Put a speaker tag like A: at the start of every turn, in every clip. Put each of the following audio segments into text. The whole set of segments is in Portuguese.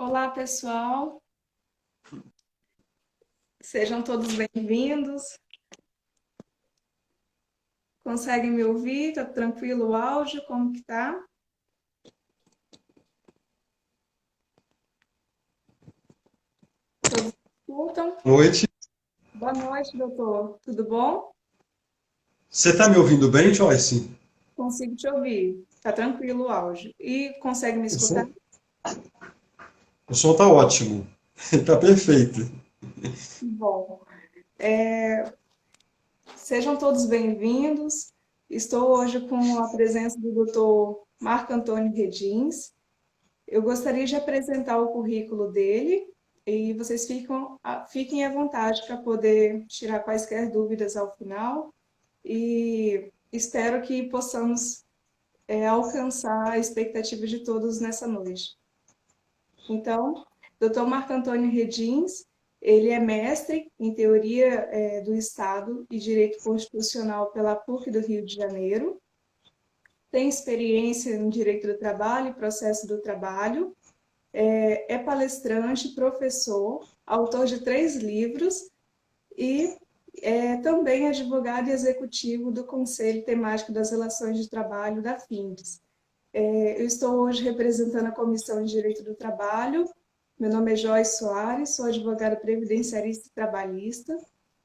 A: Olá, pessoal. Sejam todos bem-vindos. Conseguem me ouvir? Tá tranquilo o áudio? Como que tá? Todos escutam?
B: Noite.
A: Boa noite, doutor. Tudo bom?
B: Você está me ouvindo bem, Joyce?
A: Consigo te ouvir. Tá tranquilo o áudio. E consegue me
B: O
A: escutar?
B: som, o som tá ótimo. Tá perfeito.
A: Bom, sejam todos bem-vindos. Estou hoje com a presença do doutor Marco Antônio Redins. Eu gostaria de apresentar o currículo dele e vocês fiquem à vontade para poder tirar quaisquer dúvidas ao final e espero que possamos alcançar a expectativa de todos nessa noite. Então, Dr. Marco Antônio Redins, ele é mestre em Teoria do Estado e Direito Constitucional pela PUC do Rio de Janeiro, tem experiência em Direito do Trabalho e Processo do Trabalho, é palestrante, professor, autor de 3 livros e é também advogado e executivo do Conselho Temático das Relações de Trabalho da FINDES. Eu estou hoje representando a Comissão de Direito do Trabalho. Meu nome é Joyce Soares, sou advogada previdenciarista e trabalhista.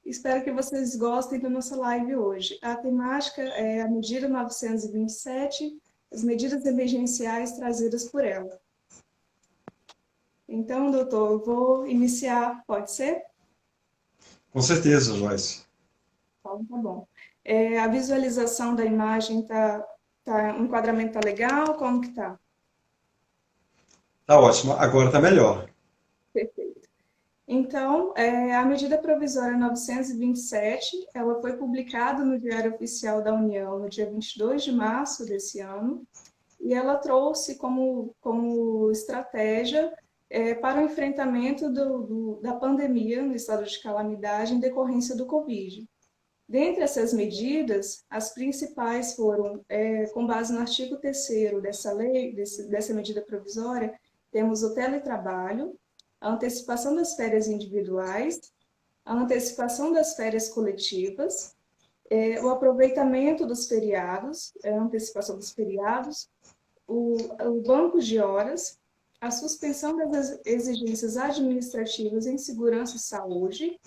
A: Espero que vocês gostem da nossa live hoje. A temática é a medida 927, as medidas emergenciais trazidas por ela. Então, doutor, eu vou iniciar, pode ser?
B: Com certeza, Joyce.
A: Então, tá bom. A visualização da imagem o enquadramento tá legal? Como que tá?
B: Tá ótimo. Agora tá melhor.
A: Perfeito. Então, a medida provisória 927, ela foi publicada no Diário Oficial da União no dia 22 de março desse ano, e ela trouxe como estratégia para o enfrentamento da pandemia no estado de calamidade em decorrência do Covid. Dentre essas medidas, as principais foram, com base no artigo 3º dessa lei, dessa medida provisória, temos o teletrabalho, a antecipação das férias individuais, a antecipação das férias coletivas, o aproveitamento dos feriados, a antecipação dos feriados, o banco de horas, a suspensão das exigências administrativas em segurança e saúde,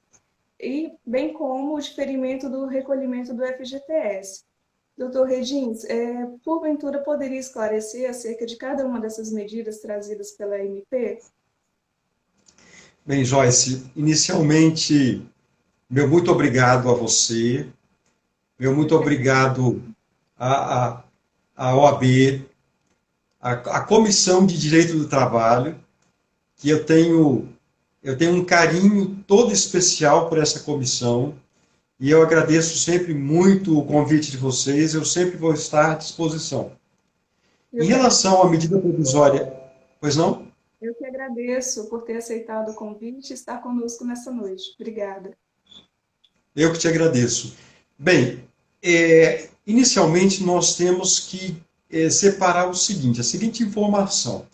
A: e bem como o diferimento do recolhimento do FGTS. Doutor Redins, porventura poderia esclarecer acerca de cada uma dessas medidas trazidas pela MP?
B: Bem, Joyce, inicialmente, meu muito obrigado a você, meu muito obrigado à, à, à OAB, à Comissão de Direito do Trabalho, que eu tenho um carinho todo especial por essa comissão, e eu agradeço sempre muito o convite de vocês, eu sempre vou estar à disposição.
A: Eu
B: Em
A: que
B: relação à medida provisória, pois não?
A: Eu que agradeço por ter aceitado o convite e estar conosco nessa noite. Obrigada.
B: Eu que te agradeço. Bem, inicialmente nós temos que separar o seguinte, a seguinte informação.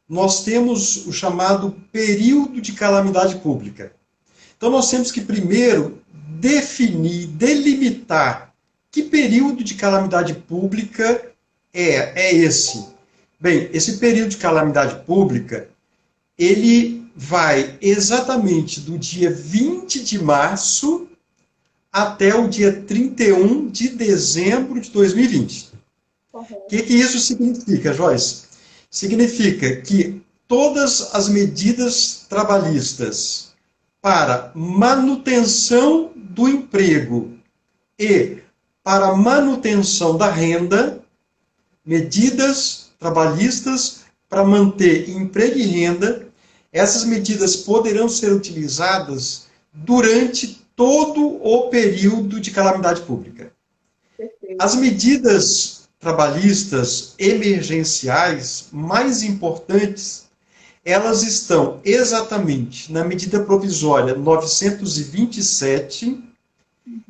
B: Nós temos o chamado período de calamidade pública. Então nós temos que primeiro definir, delimitar que período de calamidade pública é esse. Bem, esse período de calamidade pública, ele vai exatamente do dia 20 de março até o dia 31 de dezembro de 2020. O
A: Correto.
B: que isso significa, Joyce? Significa que todas as medidas trabalhistas para manutenção do emprego e para manutenção da renda, medidas trabalhistas para manter emprego e renda, essas medidas poderão ser utilizadas durante todo o período de calamidade pública. As
A: Perfeito.
B: medidas trabalhistas emergenciais mais importantes, elas estão exatamente na medida provisória 927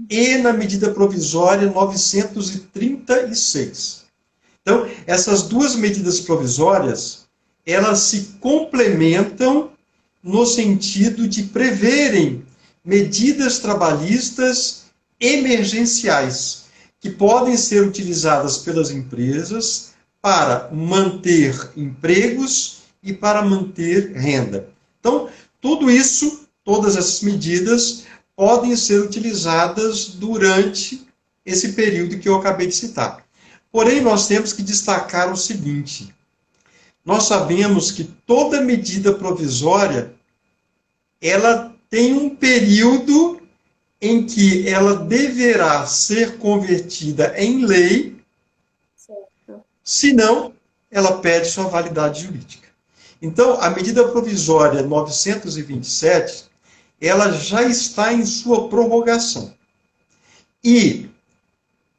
B: e na medida provisória 936. Então, essas duas medidas provisórias, elas se complementam no sentido de preverem medidas trabalhistas emergenciais, que podem ser utilizadas pelas empresas para manter empregos e para manter renda. Então, tudo isso, todas essas medidas, podem ser utilizadas durante esse período que eu acabei de citar. Porém, nós temos que destacar o seguinte: nós sabemos que toda medida provisória, ela tem um período em que ela deverá ser convertida em lei,
A: Certo.
B: senão ela perde sua validade jurídica. Então, a medida provisória 927, ela já está em sua prorrogação. E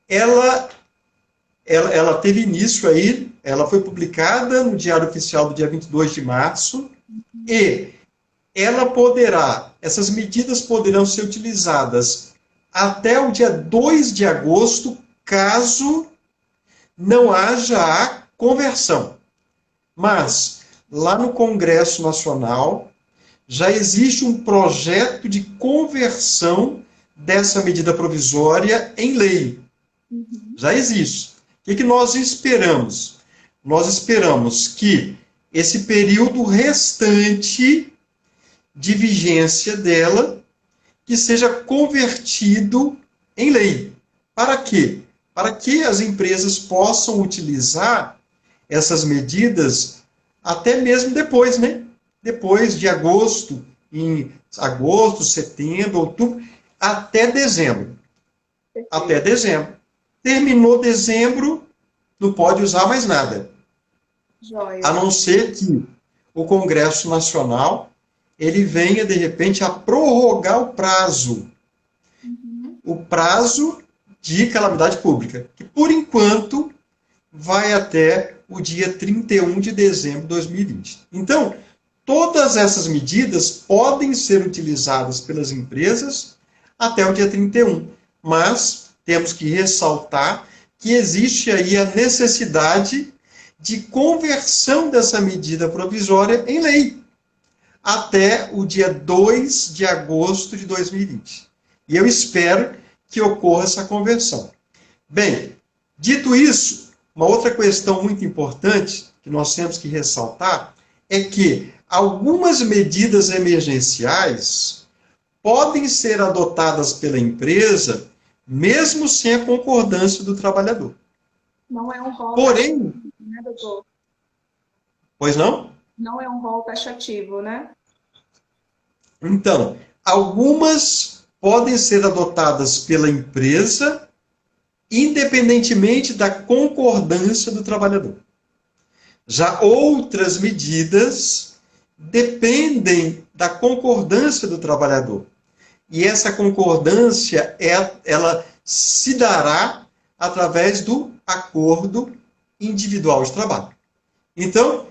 B: ela teve início aí, ela foi publicada no Diário Oficial do dia 22 de março, e essas medidas poderão ser utilizadas até o dia 2 de agosto, caso não haja a conversão. Mas, lá no Congresso Nacional, já existe um projeto de conversão dessa medida provisória em lei. Já existe. O que nós esperamos? Nós esperamos que esse período restante de vigência dela, que seja convertido em lei. Para quê? Para que as empresas possam utilizar essas medidas até mesmo depois, né? Depois de agosto, em agosto, setembro, outubro, até dezembro. Até dezembro. Terminou dezembro, não pode usar mais nada.
A: Joia.
B: A não ser que o Congresso Nacional ele venha, de repente, a prorrogar o prazo. O prazo de calamidade pública, que, por enquanto, vai até o dia 31 de dezembro de 2020. Então, todas essas medidas podem ser utilizadas pelas empresas até o dia 31, mas temos que ressaltar que existe aí a necessidade de conversão dessa medida provisória em lei, até o dia 2 de agosto de 2020. E eu espero que ocorra essa conversão. Bem, dito isso, uma outra questão muito importante que nós temos que ressaltar é que algumas medidas emergenciais podem ser adotadas pela empresa mesmo sem a concordância do trabalhador.
A: Não é um rol
B: Porém,
A: taxativo, né, doutor?
B: pois não?
A: Não é um rol taxativo, né?
B: Então, algumas podem ser adotadas pela empresa, independentemente da concordância do trabalhador. Já outras medidas dependem da concordância do trabalhador. E essa concordância, ela se dará através do acordo individual de trabalho. Então,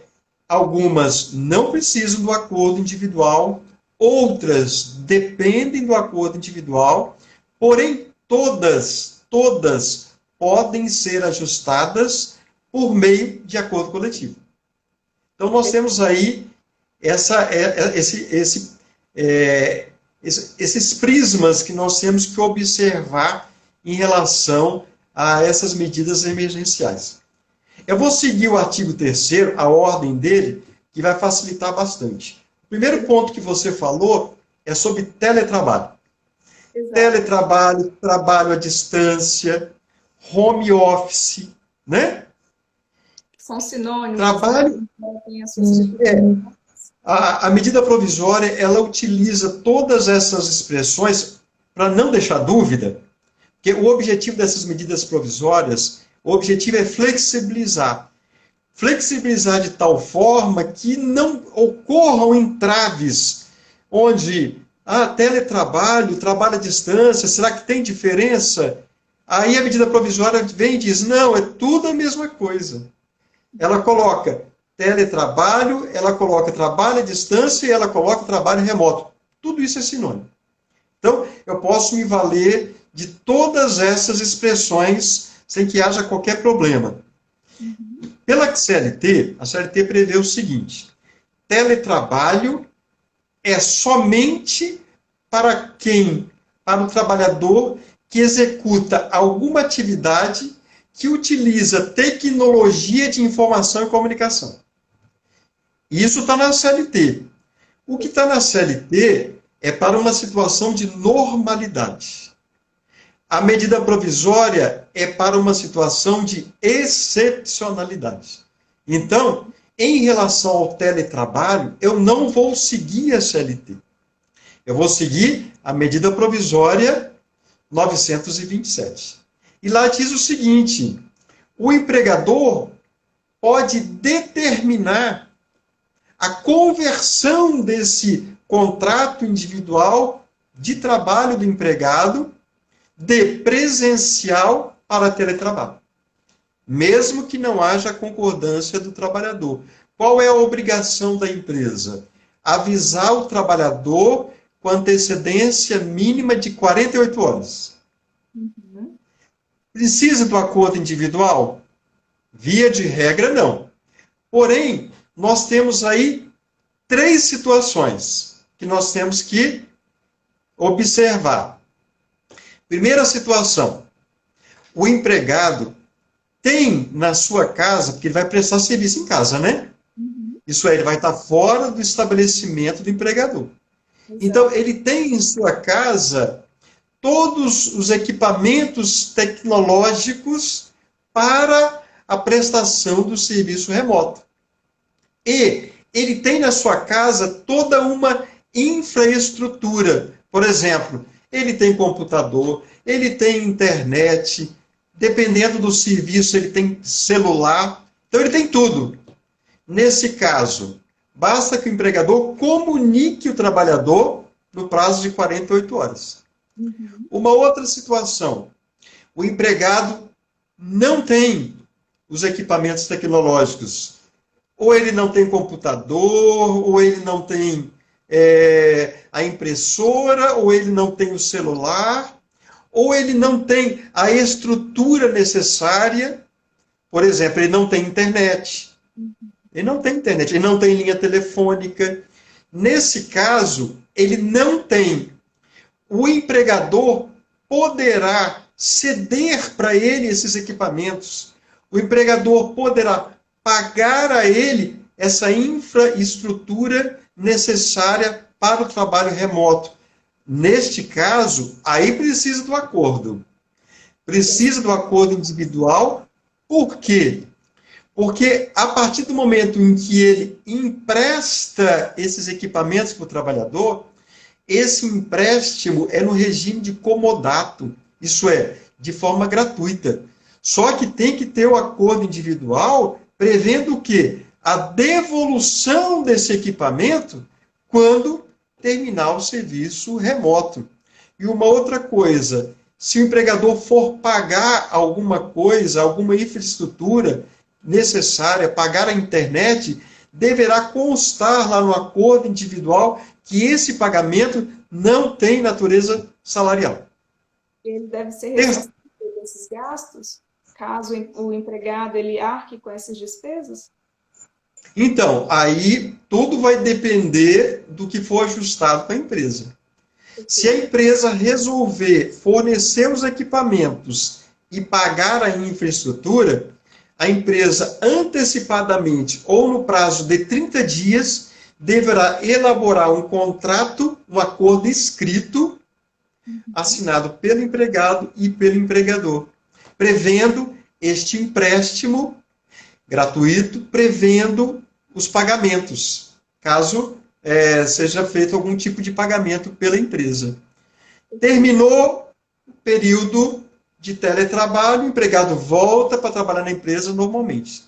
B: algumas não precisam do acordo individual, outras dependem do acordo individual, porém todas podem ser ajustadas por meio de acordo coletivo. Então nós temos aí esses prismas que nós temos que observar em relação a essas medidas emergenciais. Eu vou seguir o artigo 3º, a ordem dele, que vai facilitar bastante. O primeiro ponto que você falou é sobre teletrabalho.
A: Exato.
B: Teletrabalho, trabalho à distância, home office, né?
A: São sinônimos.
B: Trabalho,
A: Tem as suas diferenças.
B: a medida provisória, ela utiliza todas essas expressões para não deixar dúvida, porque o objetivo dessas medidas provisórias, o objetivo é flexibilizar. Flexibilizar de tal forma que não ocorram entraves, onde, teletrabalho, trabalho à distância, será que tem diferença? Aí a medida provisória vem e diz, não, é tudo a mesma coisa. Ela coloca teletrabalho, ela coloca trabalho à distância e ela coloca trabalho remoto. Tudo isso é sinônimo. Então, eu posso me valer de todas essas expressões sem que haja qualquer problema. Pela CLT, a CLT prevê o seguinte: teletrabalho é somente para o trabalhador que executa alguma atividade que utiliza tecnologia de informação e comunicação. Isso está na CLT. O que está na CLT é para uma situação de normalidade. A medida provisória é para uma situação de excepcionalidade. Então, em relação ao teletrabalho, eu não vou seguir a CLT. Eu vou seguir a medida provisória 927. E lá diz o seguinte: o empregador pode determinar a conversão desse contrato individual de trabalho do empregado de presencial para teletrabalho, mesmo que não haja concordância do trabalhador. Qual é a obrigação da empresa? Avisar o trabalhador com antecedência mínima de 48 horas.
A: Uhum.
B: Precisa do acordo individual? Via de regra, não. Porém, nós temos aí 3 situações que nós temos que observar. Primeira situação: o empregado tem na sua casa, porque ele vai prestar serviço em casa, né?
A: Uhum.
B: Isso aí, ele vai estar fora do estabelecimento do empregador.
A: Exato.
B: Então, ele tem em sua casa todos os equipamentos tecnológicos para a prestação do serviço remoto. E ele tem na sua casa toda uma infraestrutura. Por exemplo, ele tem computador, ele tem internet, dependendo do serviço, ele tem celular. Então, ele tem tudo. Nesse caso, basta que o empregador comunique o trabalhador no prazo de 48 horas.
A: Uhum.
B: Uma outra situação: o empregado não tem os equipamentos tecnológicos. Ou ele não tem computador, ou ele não tem a impressora, ou ele não tem o celular, ou ele não tem a estrutura necessária. Por exemplo, ele não tem internet. Ele não tem internet, ele não tem linha telefônica. Nesse caso, ele não tem. O empregador poderá ceder para ele esses equipamentos. O empregador poderá pagar a ele essa infraestrutura necessária para o trabalho remoto. Neste caso, aí precisa do acordo. Precisa do acordo individual. Por quê? Porque a partir do momento em que ele empresta esses equipamentos para o trabalhador, esse empréstimo é no regime de comodato, isso é, de forma gratuita. Só que tem que ter o acordo individual prevendo o quê? A devolução desse equipamento quando terminar o serviço remoto. E uma outra coisa: se o empregador for pagar alguma coisa, alguma infraestrutura necessária, pagar a internet, deverá constar lá no acordo individual que esse pagamento não tem natureza salarial.
A: Ele deve ser ressarcido desses gastos, caso o empregado ele arque com essas despesas?
B: Então, aí tudo vai depender do que for ajustado para a empresa. Se a empresa resolver fornecer os equipamentos e pagar a infraestrutura, a empresa antecipadamente ou no prazo de 30 dias deverá elaborar um contrato, um acordo escrito, assinado pelo empregado e pelo empregador, prevendo este empréstimo gratuito, prevendo os pagamentos, caso seja feito algum tipo de pagamento pela empresa. Terminou o período de teletrabalho, o empregado volta para trabalhar na empresa normalmente.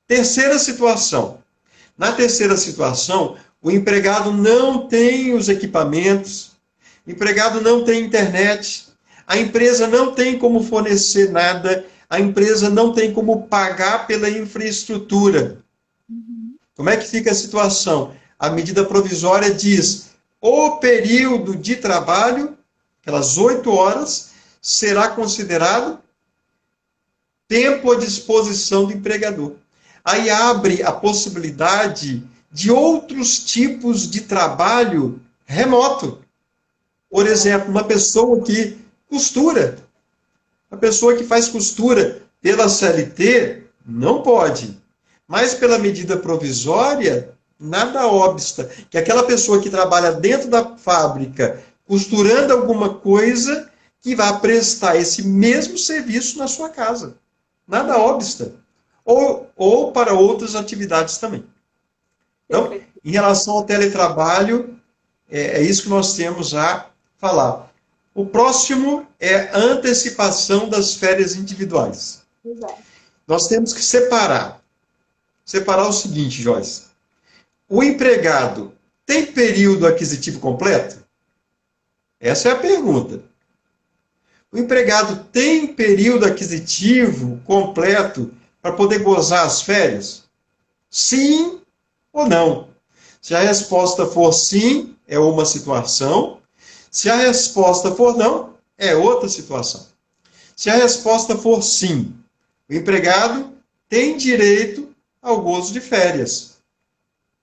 B: Terceira situação. Na terceira situação, o empregado não tem os equipamentos, o empregado não tem internet, a empresa não tem como fornecer nada, a empresa não tem como pagar pela infraestrutura. Como é que fica a situação? A medida provisória diz: o período de trabalho, aquelas 8 horas, será considerado tempo à disposição do empregador. aí abre a possibilidade de outros tipos de trabalho remoto. Por exemplo, uma pessoa que costura, uma pessoa que faz costura pela CLT, não pode. Mas pela medida provisória, nada obsta que aquela pessoa que trabalha dentro da fábrica, costurando alguma coisa, que vá prestar esse mesmo serviço na sua casa. Nada obsta. Ou para outras atividades também. Então,
A: Perfeito.
B: em relação ao teletrabalho, é isso que nós temos a falar. O próximo é a antecipação das férias individuais.
A: Exato.
B: Nós temos que separar. Separar o seguinte, Joyce. O empregado tem período aquisitivo completo? Essa é a pergunta. O empregado tem período aquisitivo completo para poder gozar as férias? Sim ou não? Se a resposta for sim, é uma situação. Se a resposta for não, é outra situação. Se a resposta for sim, o empregado tem direito ao gozo de férias.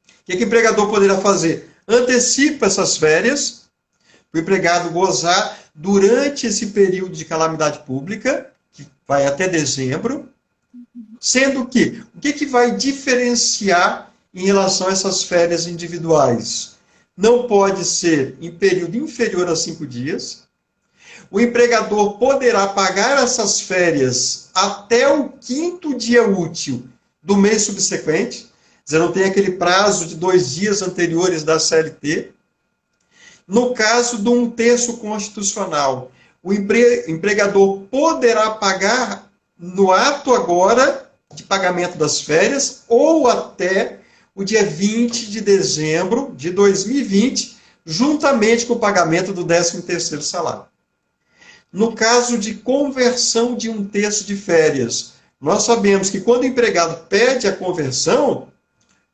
B: O que o empregador poderá fazer? Antecipa essas férias, para o empregado gozar durante esse período de calamidade pública, que vai até dezembro, sendo que, o que vai diferenciar em relação a essas férias individuais? Não pode ser em período inferior a 5 dias. O empregador poderá pagar essas férias até o 5º dia útil do mês subsequente. Você não tem aquele prazo de 2 dias anteriores da CLT. No caso de um terço constitucional, o empregador poderá pagar no ato agora de pagamento das férias ou até o dia 20 de dezembro de 2020, juntamente com o pagamento do 13º salário. No caso de conversão de um terço de férias, nós sabemos que quando o empregado pede a conversão,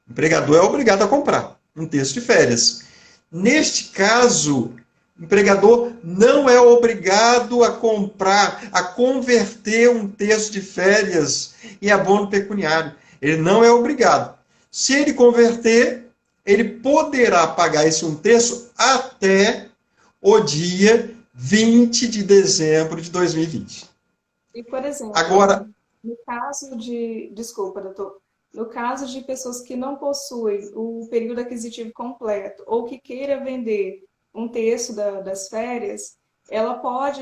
B: o empregador é obrigado a comprar um terço de férias. Neste caso, o empregador não é obrigado a comprar, a converter um terço de férias em abono pecuniário. Ele não é obrigado. Se ele converter, ele poderá pagar esse um terço até o dia 20 de dezembro de 2020.
A: E, por exemplo,
B: Agora,
A: no caso de, desculpa, doutor, no caso de pessoas que não possuem o período aquisitivo completo ou que queira vender um terço das férias, ela pode,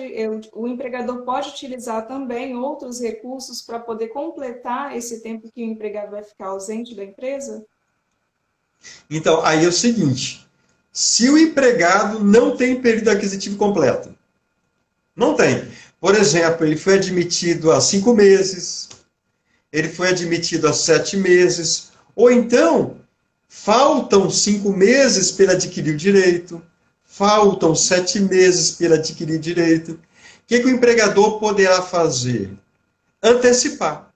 A: o empregador pode utilizar também outros recursos para poder completar esse tempo que o empregado vai ficar ausente da empresa?
B: então, aí é o seguinte, se o empregado não tem período aquisitivo completo, não tem. Por exemplo, ele foi admitido há 5 meses, ele foi admitido há 7 meses, ou então faltam 5 meses para adquirir o direito, faltam 7 meses para adquirir o direito. O que o empregador poderá fazer? Antecipar.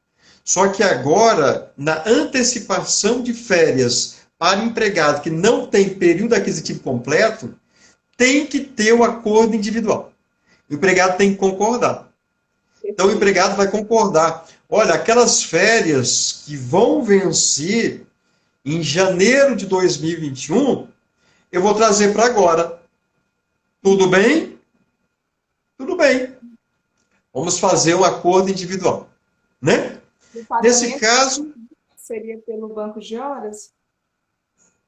B: Só que agora, na antecipação de férias para o empregado que não tem período aquisitivo completo, tem que ter o acordo individual. O empregado tem que concordar. Então, o empregado vai concordar. Olha, aquelas férias que vão vencer em janeiro de 2021, eu vou trazer para agora. Tudo bem? Tudo bem. Vamos fazer um acordo individual. Né?
A: O
B: Nesse
A: pagamento
B: caso,
A: seria pelo banco de horas?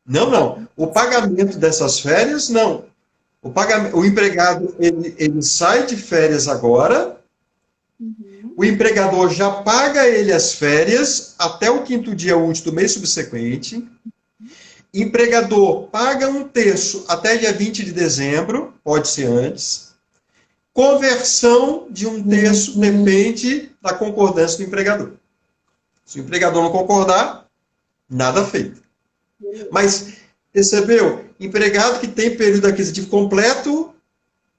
B: não. O pagamento dessas férias, não. O empregado, ele sai de férias agora,
A: Uhum.
B: o empregador já paga ele as férias até o 5º dia útil do mês subsequente, empregador paga um terço até dia 20 de dezembro, pode ser antes, conversão de um terço depende da concordância do empregador. Se o empregador não concordar, nada feito. Mas, percebeu? Empregado que tem período aquisitivo completo,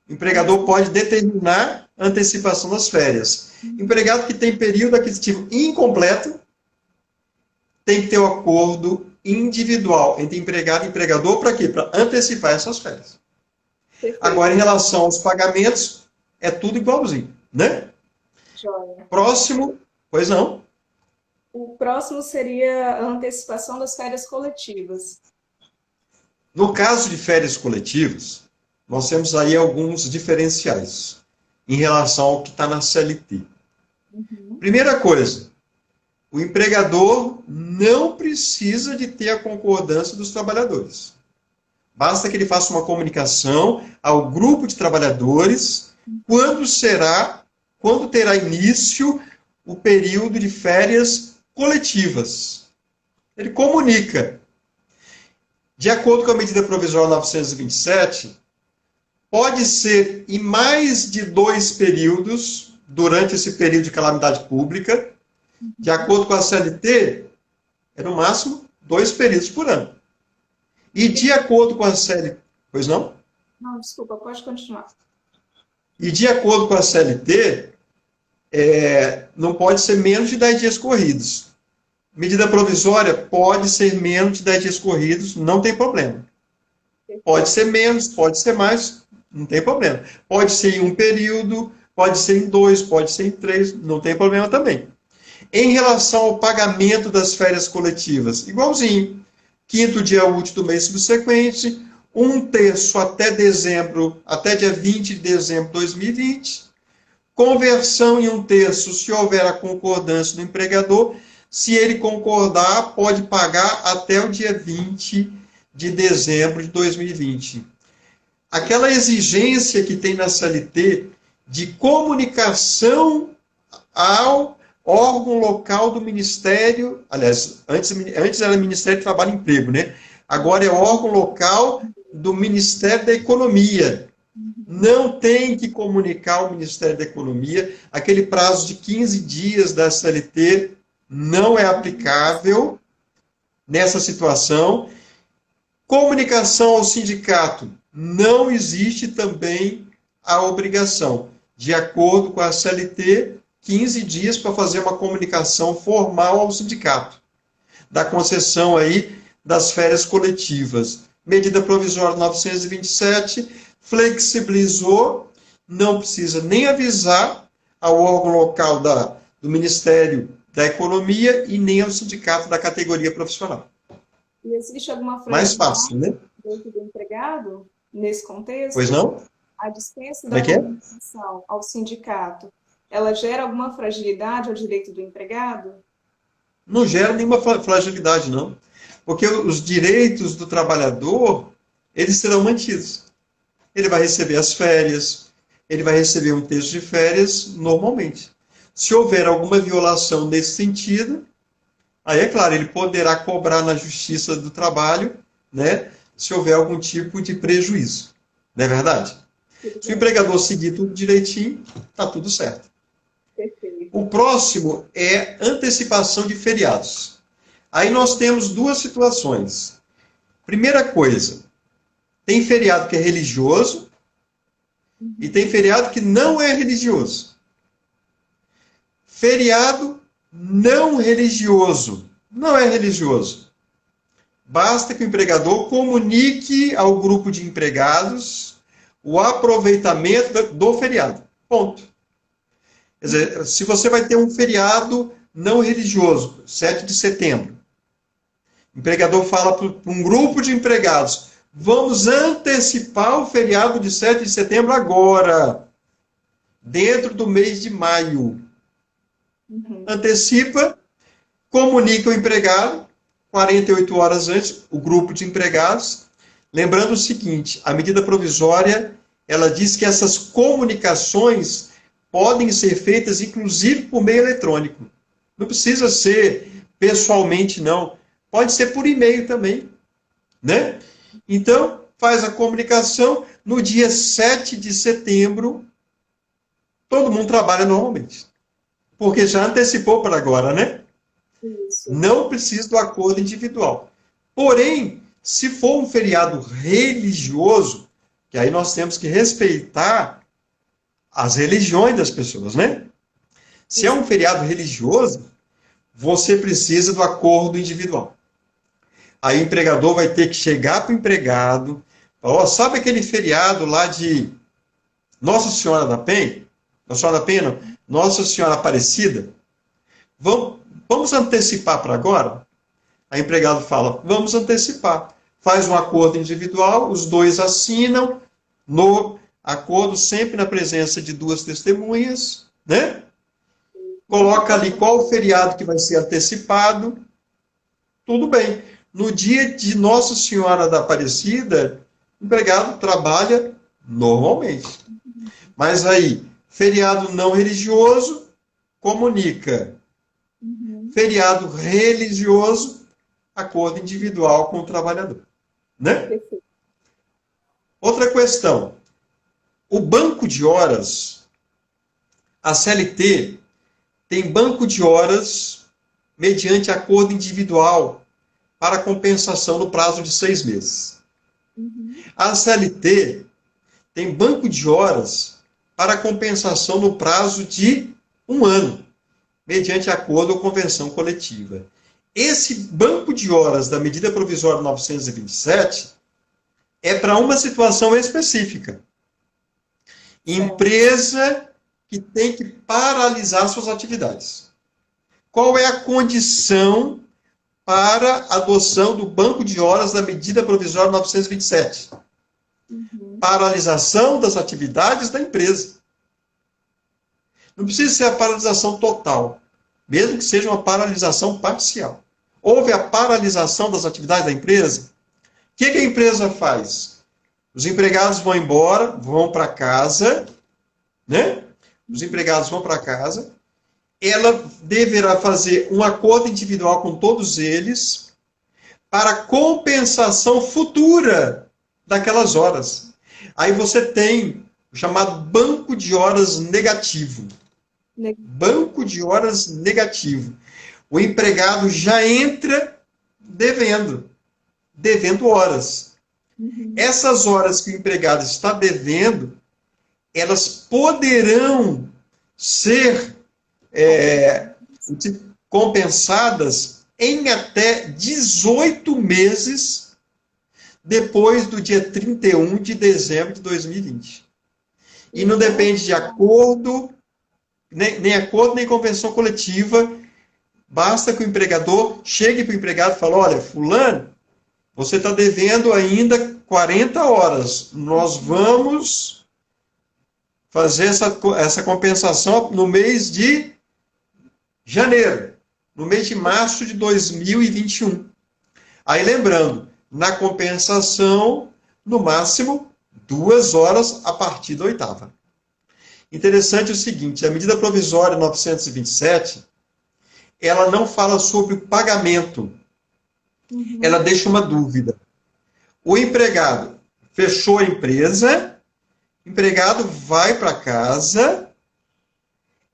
B: o empregador pode determinar a antecipação das férias. Empregado que tem período aquisitivo incompleto, tem que ter um acordo individual entre empregado e empregador para quê? Para antecipar essas férias.
A: Perfeito.
B: Agora, em relação aos pagamentos, é tudo igualzinho, né?
A: Joia.
B: Próximo, pois não.
A: O próximo seria a antecipação das férias coletivas.
B: No caso de férias coletivas, nós temos aí alguns diferenciais em relação ao que está na CLT.
A: Uhum.
B: Primeira coisa, o empregador não precisa de ter a concordância dos trabalhadores. Basta que ele faça uma comunicação ao grupo de trabalhadores quando terá início o período de férias coletivas. Ele comunica. De acordo com a medida provisória 927, pode ser em mais de 2 períodos, durante esse período de calamidade pública. De acordo com a CLT, é no máximo 2 períodos por ano. E de acordo com a CLT... Pois não?
A: Não, desculpa, pode continuar.
B: E de acordo com a CLT, não pode ser menos de 10 dias corridos. Medida provisória pode ser menos de 10 dias corridos, não tem problema. Pode ser menos, pode ser mais, não tem problema. Pode ser em um período, pode ser em 2, pode ser em 3, não tem problema também. Em relação ao pagamento das férias coletivas, igualzinho. 5º dia útil do mês subsequente, 1/3 até dezembro, até dia 20 de dezembro de 2020. Conversão em 1/3 se houver a concordância do empregador. Se ele concordar, pode pagar até o dia 20 de dezembro de 2020. Aquela exigência que tem na CLT de comunicação ao órgão local do Ministério, aliás, antes era Ministério do Trabalho e Emprego, né? Agora é órgão local do Ministério da Economia. Não tem que comunicar ao Ministério da Economia. Aquele prazo de 15 dias da CLT não é aplicável nessa situação. Comunicação ao sindicato. Não existe também a obrigação. De acordo com a CLT, 15 dias para fazer uma comunicação formal ao sindicato, da concessão aí das férias coletivas. Medida provisória 927, flexibilizou, não precisa nem avisar ao órgão local do Ministério da Economia e nem ao sindicato da categoria profissional.
A: E existe alguma
B: Mais fácil, né?
A: do empregado nesse contexto?
B: Pois não?
A: A dispensa
B: Como
A: da
B: é que é?
A: comunicação ao sindicato, ela gera alguma fragilidade ao direito do empregado?
B: Não gera nenhuma fragilidade, não. Porque os direitos do trabalhador, eles serão mantidos. Ele vai receber as férias, ele vai receber um terço de férias normalmente. Se houver alguma violação nesse sentido, aí é claro, ele poderá cobrar na Justiça do Trabalho, né, se houver algum tipo de prejuízo. Não é verdade? Se o empregador seguir tudo direitinho, está tudo certo.
A: Perfeito.
B: O próximo é antecipação de feriados. Aí nós temos 2 situações. Primeira coisa, tem feriado que é religioso e tem feriado que não é religioso. Feriado não religioso. Não é religioso. Basta que o empregador comunique ao grupo de empregados o aproveitamento do feriado. Ponto. Quer dizer, se você vai ter um feriado não religioso, 7 de setembro, o empregador fala para um grupo de empregados, vamos antecipar o feriado de 7 de setembro agora, dentro do mês de maio. Antecipa, comunica o empregado, 48 horas antes, o grupo de empregados. Lembrando o seguinte, a medida provisória, ela diz que essas comunicações podem ser feitas, inclusive, por meio eletrônico. Não precisa ser pessoalmente, não. Pode ser por e-mail também, né? Então, faz a comunicação, no dia 7 de setembro, todo mundo trabalha normalmente. Porque já antecipou para agora, né?
A: Isso.
B: Não precisa do acordo individual. Porém, se for um feriado religioso, que aí nós temos que respeitar as religiões das pessoas, né? Se é um feriado religioso, você precisa do acordo individual. Aí o empregador vai ter que chegar para o empregado, falar, sabe aquele feriado lá de Nossa Senhora da Penha? Nossa Senhora da Penha, não. Nossa Senhora Aparecida? vamos antecipar para agora? A empregado fala, vamos antecipar. Faz um acordo individual, os dois assinam, no acordo sempre na presença de duas testemunhas, né? Coloca ali qual o feriado que vai ser antecipado, tudo bem. No dia de Nossa Senhora da Aparecida, o empregado trabalha normalmente. Mas aí, feriado não religioso, comunica. Feriado religioso, acordo individual com o trabalhador. Né? Outra questão. O banco de horas, a CLT tem banco de horas mediante acordo individual para compensação no prazo de 6 meses. A CLT tem banco de horas para compensação no prazo de 1 ano, mediante acordo ou convenção coletiva. Esse banco de horas da medida provisória 927 é para uma situação específica. Empresa que tem que paralisar suas atividades. Qual é a condição para a adoção do banco de horas da medida provisória 927? Paralisação das atividades da empresa. Não precisa ser a paralisação total, mesmo que seja uma paralisação parcial. Houve a paralisação das atividades da empresa? O que a empresa faz? Os empregados vão embora, vão para casa, né? Os empregados vão para casa, ela deverá fazer um acordo individual com todos eles para compensação futura daquelas horas. Aí você tem o chamado banco de horas negativo. Banco de horas negativo. O empregado já entra devendo horas. Essas horas que o empregado está devendo, elas poderão ser compensadas em até 18 meses depois do dia 31 de dezembro de 2020. E não depende de acordo, nem acordo, nem convenção coletiva. Basta que o empregador chegue para o empregado e fale, olha, fulano, você está devendo ainda 40 horas. Nós vamos fazer essa compensação no mês de janeiro, no mês de março de 2021. Aí lembrando, na compensação, no máximo, 2 horas a partir da 8ª. Interessante o seguinte, a medida provisória 927, ela não fala sobre o pagamento. Ela deixa uma dúvida. O empregado fechou a empresa, o empregado vai para casa,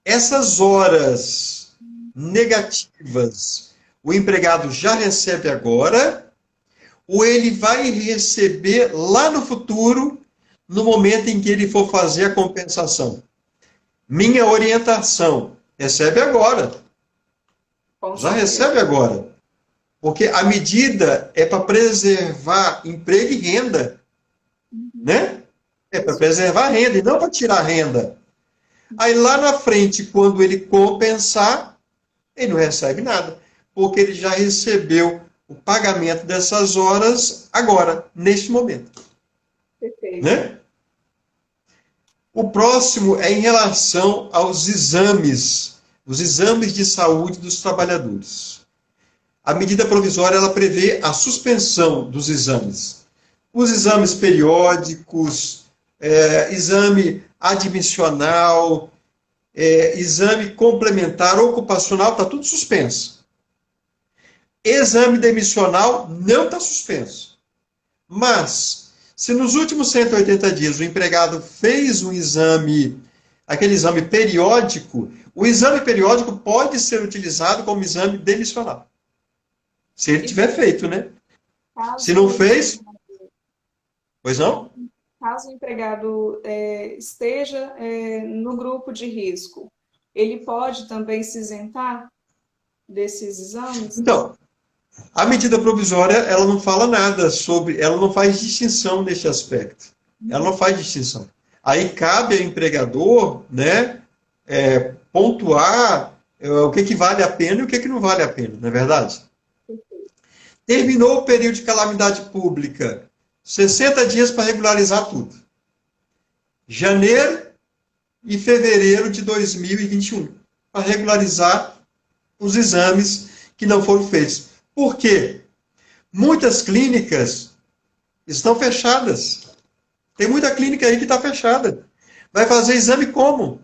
B: essas horas negativas, o empregado já recebe agora, ou ele vai receber lá no futuro, no momento em que ele for fazer a compensação? Minha orientação, recebe agora. Já recebe agora. Porque a medida é para preservar emprego e renda. Né? É para preservar a renda e não para tirar a renda. Aí lá na frente, quando ele compensar, ele não recebe nada. Porque ele já recebeu o pagamento dessas horas agora, neste momento.
A: Perfeito.
B: Né? O próximo é em relação aos exames, os exames de saúde dos trabalhadores. A medida provisória ela prevê a suspensão dos exames. Os exames periódicos, exame admissional, exame complementar ocupacional, está tudo suspenso. Exame demissional não está suspenso. Mas, se nos últimos 180 dias o empregado fez um exame, aquele exame periódico, o exame periódico pode ser utilizado como exame demissional. Se ele tiver feito, né? Se não fez... Pois não?
A: Caso o empregado esteja no grupo de risco, ele pode também se isentar desses exames?
B: Então, a medida provisória, ela não fala nada sobre... Ela não faz distinção neste aspecto. Ela não faz distinção. Aí cabe ao empregador, né, pontuar o que que vale a pena e o que que não vale a pena, não é verdade? Terminou o período de calamidade pública, 60 dias para regularizar tudo. Janeiro e fevereiro de 2021, para regularizar os exames que não foram feitos. Por quê? Muitas clínicas estão fechadas. Tem muita clínica aí que está fechada. Vai fazer exame como?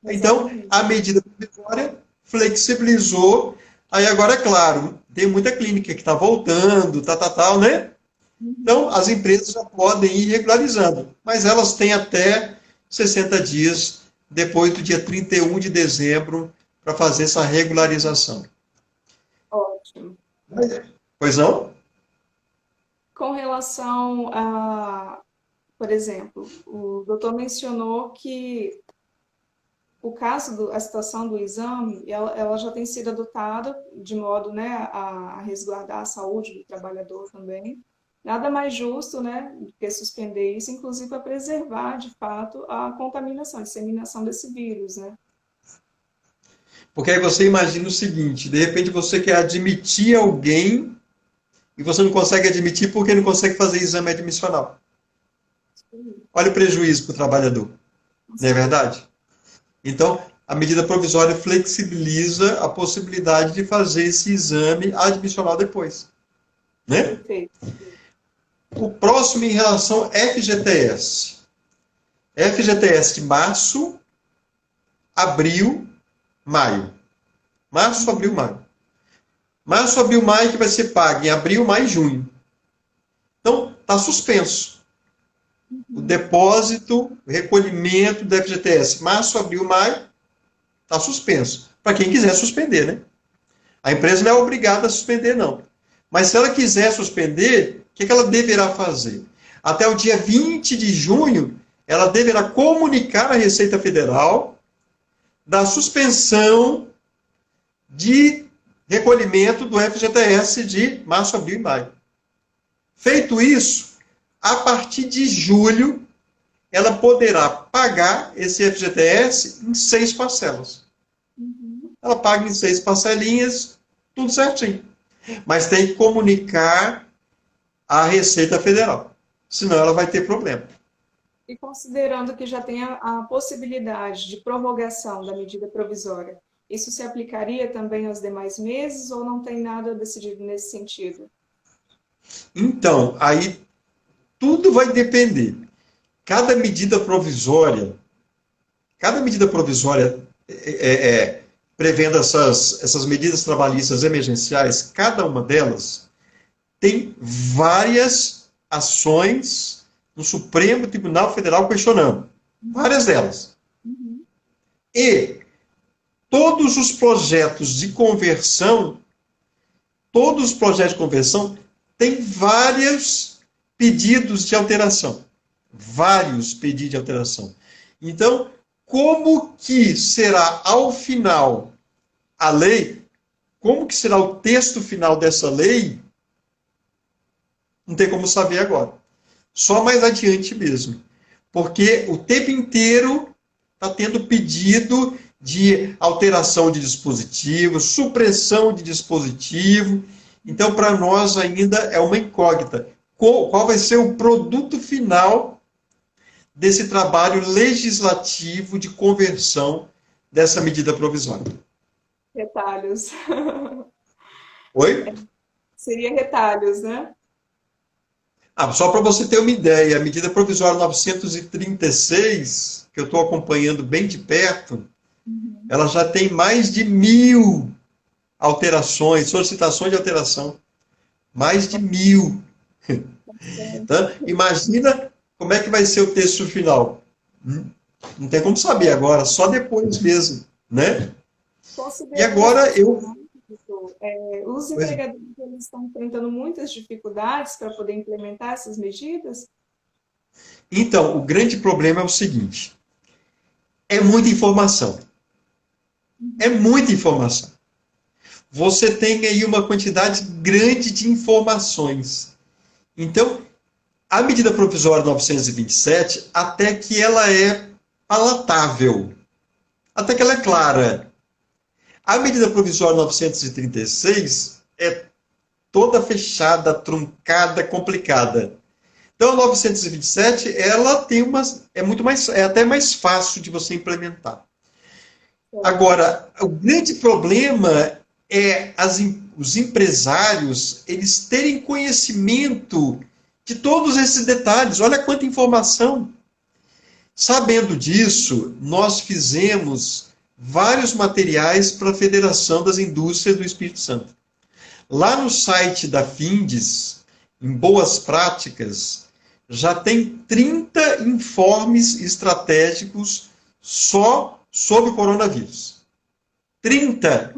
B: Então,
A: Exatamente.
B: a medida provisória flexibilizou. Aí agora, é claro, tem muita clínica que está voltando, tal, né? Então, as empresas já podem ir regularizando, mas elas têm até 60 dias depois do dia 31 de dezembro para fazer essa regularização.
A: Ótimo.
B: Pois não?
A: Com relação a, por exemplo, o doutor mencionou que o caso, a situação do exame, ela já tem sido adotada de modo, né, a resguardar a saúde do trabalhador também. Nada mais justo, né, do que suspender isso, inclusive para preservar, de fato, a contaminação, a disseminação desse vírus, né?
B: Porque aí você imagina o seguinte: de repente você quer admitir alguém e você não consegue admitir porque não consegue fazer exame admissional. Olha o prejuízo para o trabalhador, não é verdade? Então, a medida provisória flexibiliza a possibilidade de fazer esse exame admissional depois, né?
A: Perfeito.
B: O próximo em relação ao FGTS. FGTS de março, abril, maio. Março, abril, maio. Março, abril, maio que vai ser pago em abril, maio e junho. Então, está suspenso. O depósito, o recolhimento do FGTS, março, abril, maio, está suspenso. Para quem quiser suspender, né? A empresa não é obrigada a suspender, não. Mas se ela quiser suspender, o que ela deverá fazer? Até o dia 20 de junho, ela deverá comunicar à Receita Federal da suspensão de recolhimento do FGTS de março, abril e maio. Feito isso, a partir de julho, ela poderá pagar esse FGTS em 6 parcelas. Ela paga em 6 parcelinhas, tudo certinho. Mas tem que comunicar à Receita Federal, senão ela vai ter problema.
A: E considerando que já tem a possibilidade de prorrogação da medida provisória, isso se aplicaria também aos demais meses ou não tem nada decidido nesse sentido?
B: Então, aí tudo vai depender. Cada medida provisória prevendo essas medidas trabalhistas emergenciais, cada uma delas tem várias ações no Supremo Tribunal Federal questionando. Várias delas. E todos os projetos de conversão, têm vários pedidos de alteração. Vários pedidos de alteração. Então, como que será ao final a lei? Como que será o texto final dessa lei? Não tem como saber agora. Só mais adiante mesmo. Porque o tempo inteiro está tendo pedido de alteração de dispositivo, supressão de dispositivo. Então, para nós ainda é uma incógnita. Qual vai ser o produto final desse trabalho legislativo de conversão dessa medida provisória?
A: Retalhos.
B: Oi?
A: Seria retalhos, né?
B: Só para você ter uma ideia, a medida provisória 936, que eu estou acompanhando bem de perto, ela já tem mais de 1.000 alterações, solicitações de alteração. Mais de 1.000. Então, imagina como é que vai ser o texto final. Não tem como saber agora, só depois mesmo, né? E agora
A: os empregadores eles estão enfrentando muitas dificuldades para poder implementar essas medidas?
B: Então, o grande problema é o seguinte: é muita informação. É muita informação. Você tem aí uma quantidade grande de informações. Então, a medida provisória 927, até que ela é palatável, até que ela é clara. A medida provisória 936 é toda fechada, truncada, complicada. Então, a 927, ela tem é até mais fácil de você implementar. Agora, o grande problema é os empresários, eles terem conhecimento de todos esses detalhes. Olha quanta informação. Sabendo disso, nós fizemos vários materiais para a Federação das Indústrias do Espírito Santo. Lá no site da Findes, em Boas Práticas, já tem 30 informes estratégicos só sobre o coronavírus. 30!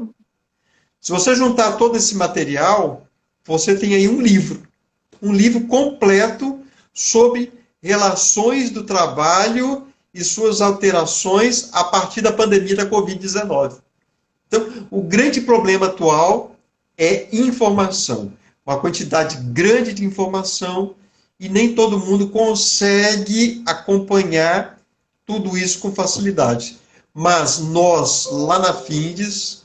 B: Se você juntar todo esse material, você tem aí um livro completo sobre relações do trabalho e suas alterações a partir da pandemia da Covid-19. Então, o grande problema atual é informação. Uma quantidade grande de informação e nem todo mundo consegue acompanhar tudo isso com facilidade. Mas nós, lá na Findes,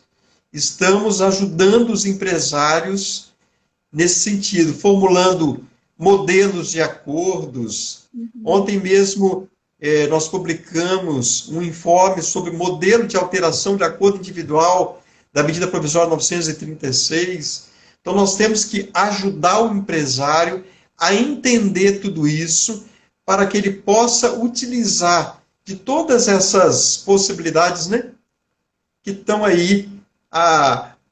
B: estamos ajudando os empresários nesse sentido, formulando modelos de acordos. Ontem mesmo nós publicamos um informe sobre modelo de alteração de acordo individual da medida provisória 936. Então nós temos que ajudar o empresário a entender tudo isso para que ele possa utilizar de todas essas possibilidades, né, que estão aí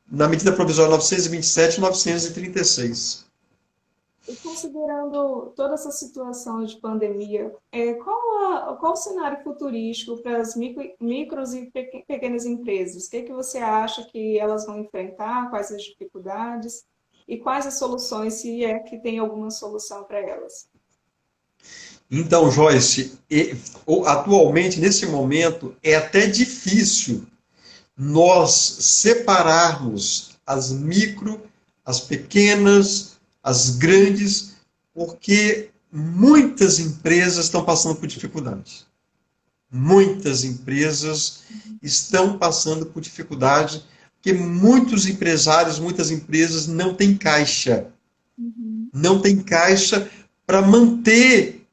B: na medida provisória 927 e 936.
A: E considerando toda essa situação de pandemia, qual o cenário futurístico para as micros e pequenas empresas? O que você acha que elas vão enfrentar? Quais as dificuldades? E quais as soluções, se é que tem alguma solução para elas?
B: Então, Joyce, atualmente, nesse momento, é até difícil nós separarmos as micro, as pequenas, as grandes, porque muitas empresas estão passando por dificuldade. Muitas empresas estão passando por dificuldade, porque muitos empresários, muitas empresas não têm caixa. Não tem caixa para manter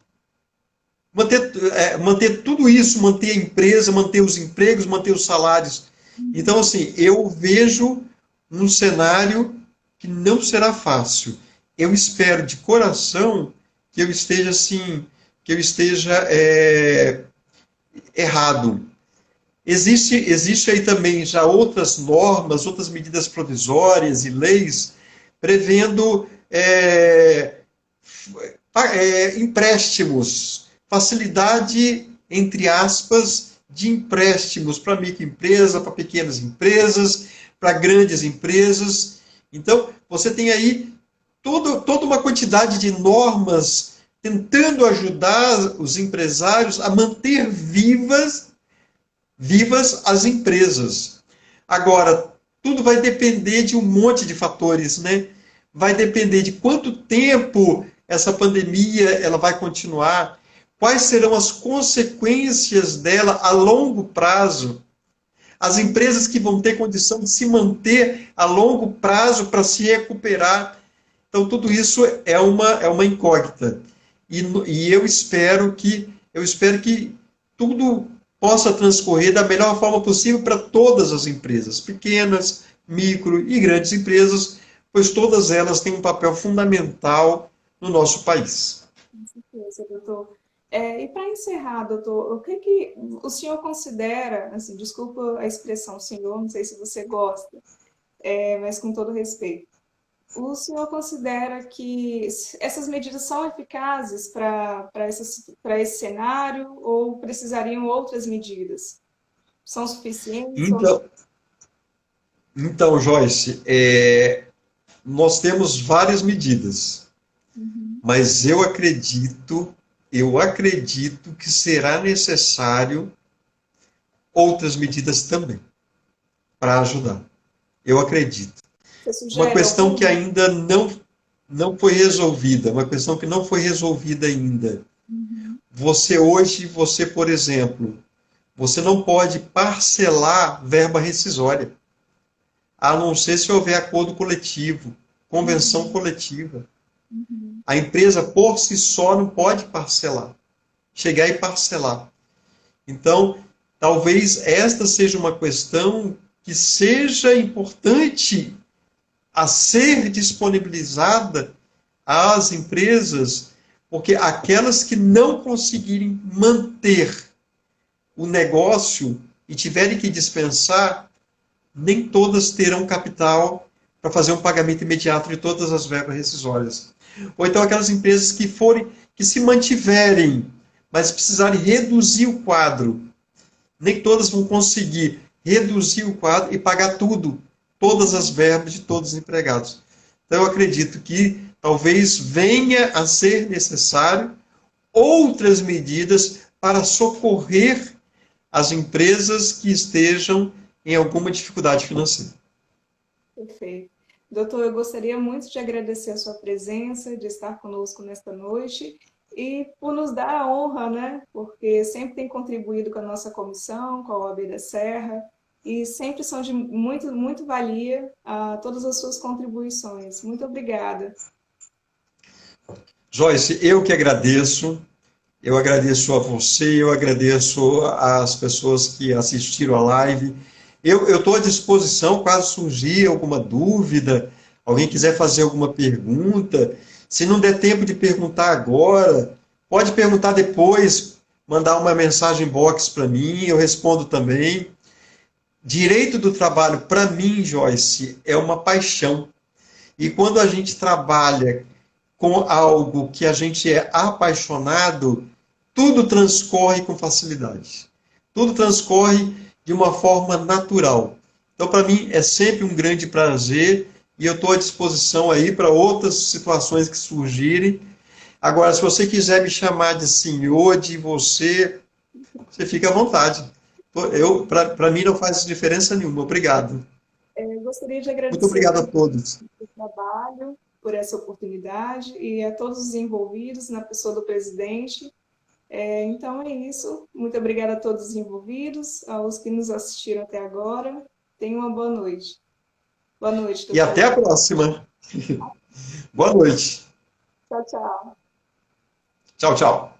B: tudo isso, manter a empresa, manter os empregos, manter os salários. Então, assim, eu vejo um cenário que não será fácil. Eu espero de coração que eu esteja assim, que eu esteja errado. Existe aí também já outras normas, outras medidas provisórias e leis prevendo empréstimos, facilidade, entre aspas, de empréstimos para microempresa, para pequenas empresas, para grandes empresas. Então, você tem aí toda uma quantidade de normas tentando ajudar os empresários a manter vivas as empresas. Agora, tudo vai depender de um monte de fatores, né? Vai depender de quanto tempo essa pandemia ela vai continuar, quais serão as consequências dela a longo prazo, as empresas que vão ter condição de se manter a longo prazo para se recuperar. Então, tudo isso é uma incógnita. E eu espero que tudo possa transcorrer da melhor forma possível para todas as empresas, pequenas, micro e grandes empresas, pois todas elas têm um papel fundamental no nosso país.
A: Com certeza, doutor. E para encerrar, doutor, o que o senhor considera, assim, desculpa a expressão senhor, não sei se você gosta, mas com todo respeito, o senhor considera que essas medidas são eficazes para esse cenário ou precisariam outras medidas? São suficientes?
B: Então Joyce, nós temos várias medidas, mas eu acredito que será necessário outras medidas também para ajudar. Eu acredito. Uma questão que ainda não foi resolvida, uma questão que não foi resolvida ainda. Você, por exemplo, você não pode parcelar verba rescisória. a não ser se houver acordo coletivo, convenção
A: Uhum,
B: coletiva.
A: uhum.
B: A empresa, por si só, não pode parcelar, chegar e parcelar. Então, talvez esta seja uma questão que seja importante a ser disponibilizada às empresas, porque aquelas que não conseguirem manter o negócio e tiverem que dispensar, nem todas terão capital para fazer um pagamento imediato de todas as verbas rescisórias. Ou então aquelas empresas que se mantiverem, mas precisarem reduzir o quadro, nem todas vão conseguir reduzir o quadro e pagar tudo, todas as verbas de todos os empregados. Então, eu acredito que talvez venha a ser necessário outras medidas para socorrer as empresas que estejam em alguma dificuldade financeira.
A: Perfeito. Doutor, eu gostaria muito de agradecer a sua presença, de estar conosco nesta noite e por nos dar a honra, né? Porque sempre tem contribuído com a nossa comissão, com a OAB da Serra, e sempre são de muito valia a todas as suas contribuições. Muito obrigada.
B: Joyce, eu que agradeço. Eu agradeço a você, eu agradeço às pessoas que assistiram a live. Eu estou à disposição, caso surgir alguma dúvida, alguém quiser fazer alguma pergunta. Se não der tempo de perguntar agora, pode perguntar depois, mandar uma mensagem box para mim, eu respondo também. Direito do trabalho, para mim, Joyce, é uma paixão. E quando a gente trabalha com algo que a gente é apaixonado, tudo transcorre com facilidade. Tudo transcorre de uma forma natural. Então, para mim, é sempre um grande prazer e eu estou à disposição aí para outras situações que surgirem. Agora, se você quiser me chamar de senhor, de você, você fica à vontade. Para mim não faz diferença nenhuma. Obrigado.
A: Eu gostaria de
B: Muito
A: agradecer
B: obrigado a
A: também
B: todos.
A: o trabalho, por essa oportunidade e a todos os envolvidos, na pessoa do presidente. Então é isso. Muito obrigada a todos os envolvidos, aos que nos assistiram até agora. Tenham uma boa noite. Boa noite,
B: E até
A: doutor.
B: a próxima. Boa noite.
A: Tchau, tchau.
B: Tchau, tchau.